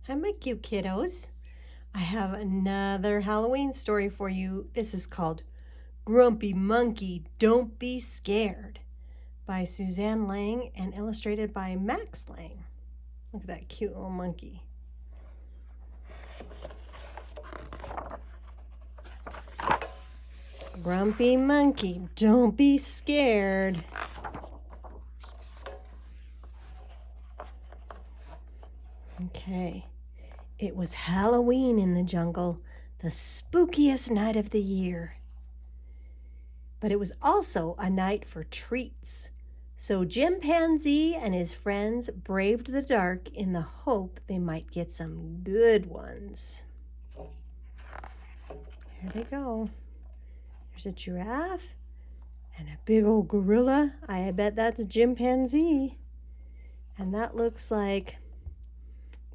Hi, my cute kiddos. I have another Halloween story for you. This is called Grumpy Monkey, Don't Be Scared by Suzanne Lang and illustrated by Max Lang. Look at that cute little monkey. Grumpy Monkey, don't be scared. Okay. It was Halloween in the jungle, the spookiest night of the year. But it was also a night for treats. So Chimpanzee and his friends braved the dark in the hope they might get some good ones. Here they go. There's a giraffe and a big old gorilla. I bet that's a chimpanzee. And that looks like,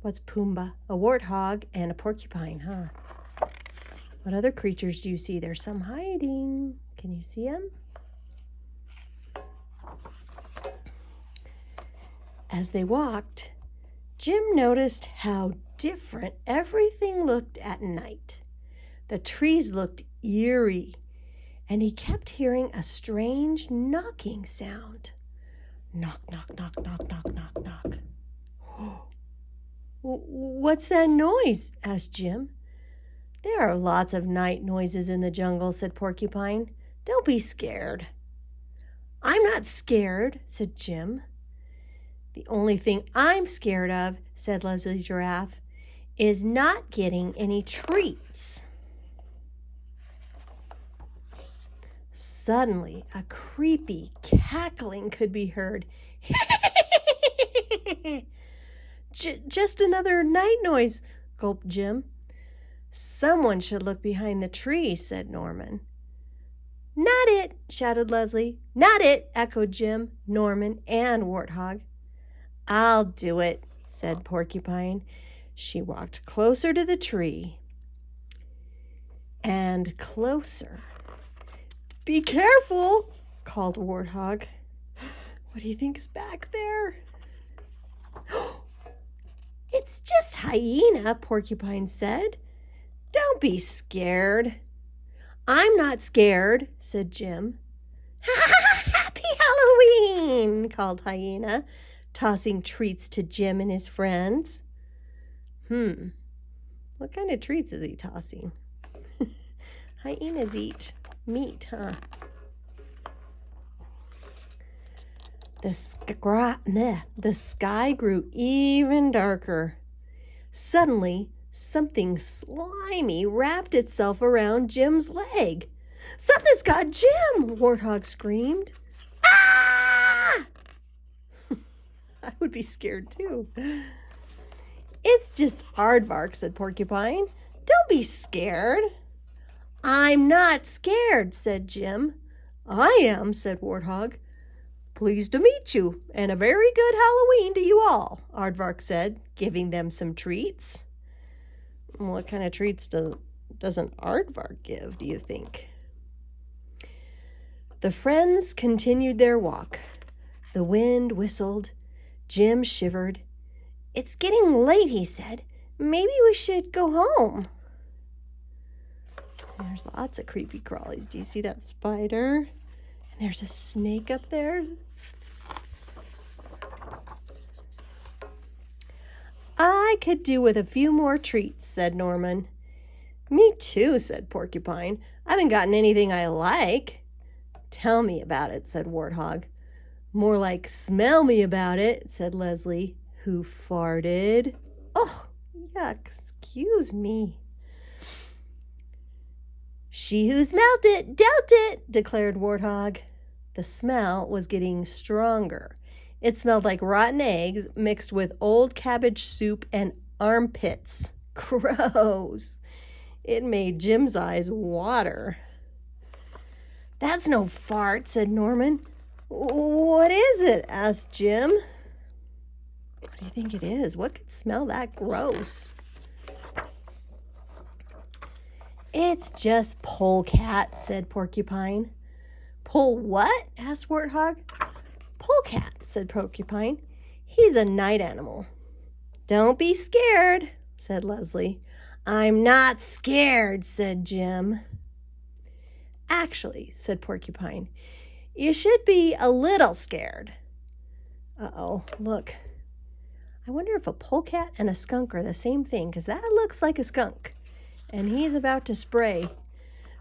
what's Pumbaa? A warthog and a porcupine, huh? What other creatures do you see? There's some hiding. Can you see them? As they walked, Jim noticed how different everything looked at night. The trees looked eerie, and he kept hearing a strange knocking sound. Knock, knock, knock, knock, knock, knock, knock. What's that noise? Asked Jim. There are lots of night noises in the jungle, said Porcupine. Don't be scared. I'm not scared, said Jim. The only thing I'm scared of, said Leslie Giraffe, is not getting any treats. Suddenly, a creepy cackling could be heard. Just another night noise, gulped Jim. Someone should look behind the tree, said Norman. Not it, shouted Leslie. Not it, echoed Jim, Norman, and Warthog. I'll do it, said Porcupine. She walked closer to the tree and closer. Be careful, called Warthog. What do you think's back there? It's just Hyena, Porcupine said. Don't be scared. I'm not scared, said Jim. Happy Halloween, called Hyena, tossing treats to Jim and his friends. What kind of treats is he tossing? Hyenas eat meat, huh? The sky grew even darker. Suddenly, something slimy wrapped itself around Jim's leg. Something's got Jim, Warthog screamed. Ah! I would be scared too. It's just aardvark, said Porcupine. Don't be scared. I'm not scared, said Jim. I am, said Warthog. Pleased to meet you, and a very good Halloween to you all, Aardvark said, giving them some treats. What kind of treats doesn't Aardvark give, do you think? The friends continued their walk. The wind whistled. Jim shivered. It's getting late, he said. Maybe we should go home. There's lots of creepy crawlies. Do you see that spider? And there's a snake up there. I could do with a few more treats, said Norman. Me too, said Porcupine. I haven't gotten anything I like. Tell me about it, said Warthog. More like smell me about it, said Leslie, who farted. Oh, yuck, excuse me. She who smelt it, dealt it, declared Warthog. The smell was getting stronger. It smelled like rotten eggs mixed with old cabbage soup and armpits. Gross. It made Jim's eyes water. That's no fart, said Norman. What is it? Asked Jim. What do you think it is? What could smell that gross? It's just polecat, said Porcupine. Pole what? Asked Warthog. Polecat, said Porcupine. He's a night animal. Don't be scared. said Leslie. I'm not scared, said Jim. Actually, said Porcupine, you should be a little scared. Uh-oh, look. I wonder if a polecat and a skunk are the same thing, because that looks like a skunk. And he's about to spray.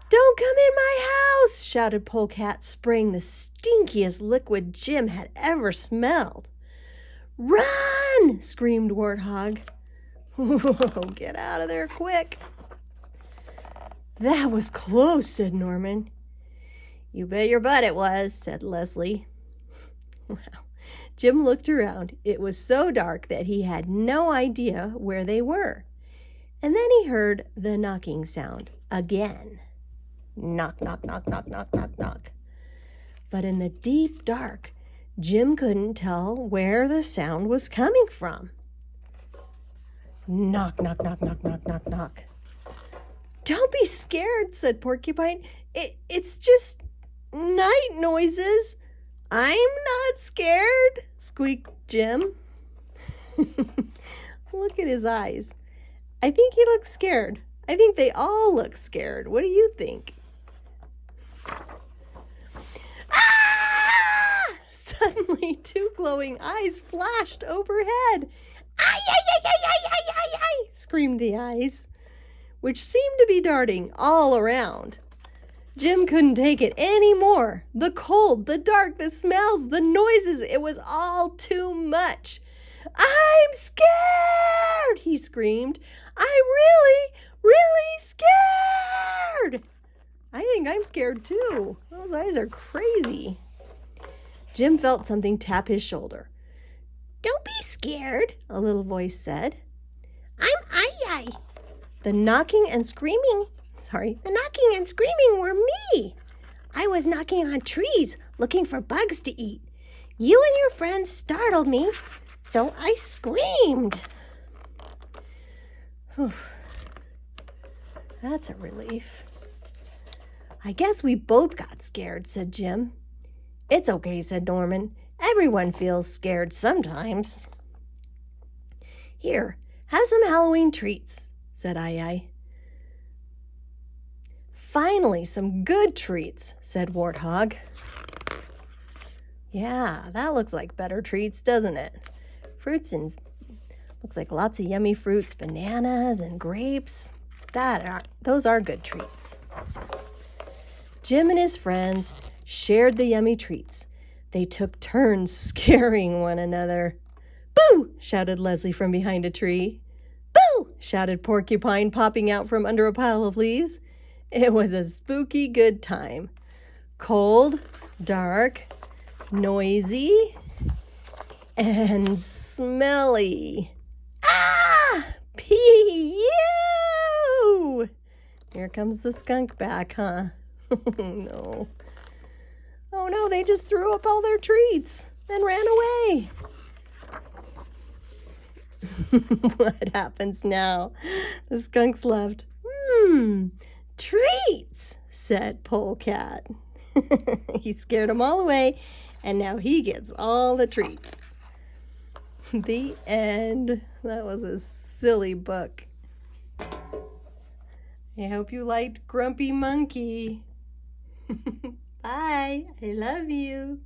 Don't come in my house, shouted Polecat, spraying the stinkiest liquid Jim had ever smelled. Run, screamed Warthog. Whoa, get out of there quick. That was close, said Norman. You bet your butt it was, said Leslie. Wow. Jim looked around. It was so dark that he had no idea where they were. And then he heard the knocking sound again. Knock, knock, knock, knock, knock, knock, knock. But in the deep dark, Jim couldn't tell where the sound was coming from. Knock, knock, knock, knock, knock, knock, knock. Don't be scared, said Porcupine. It's just night noises. I'm not scared, squeaked Jim. Look at his eyes. I think he looks scared. I think they all look scared. What do you think? Ah! Suddenly, two glowing eyes flashed overhead. Ay, ay, ay, ay, ay, ay, ay, ay, screamed the eyes, which seemed to be darting all around. Jim couldn't take it any more. The cold, the dark, the smells, the noises, it was all too much. I'm scared, he screamed. I'm really, really scared. I think I'm scared too. Those eyes are crazy. Jim felt something tap his shoulder. Don't be scared, a little voice said. I'm Ai-Ai. The knocking and screaming were me. I was knocking on trees, looking for bugs to eat. You and your friends startled me, so I screamed. Whew. That's a relief. I guess we both got scared, said Jim. It's okay, said Norman. Everyone feels scared sometimes. Here, have some Halloween treats, said Ai-Ai. Finally, some good treats, said Warthog. Yeah, that looks like better treats, doesn't it? Fruits and looks like lots of yummy fruits, bananas and grapes. Those are good treats. Jim and his friends shared the yummy treats. They took turns scaring one another. Boo! Shouted Leslie from behind a tree. Boo! Shouted Porcupine, popping out from under a pile of leaves. It was a spooky good time. Cold, dark, noisy, and smelly. Ah! P.U. Here comes the skunk back, huh? Oh, no. Oh, no, they just threw up all their treats and ran away. What happens now? The skunks left. Treats, said Polecat. He scared them all away, and now he gets all the treats. The end. That was a silly book. I hope you liked Grumpy Monkey. Bye. I love you.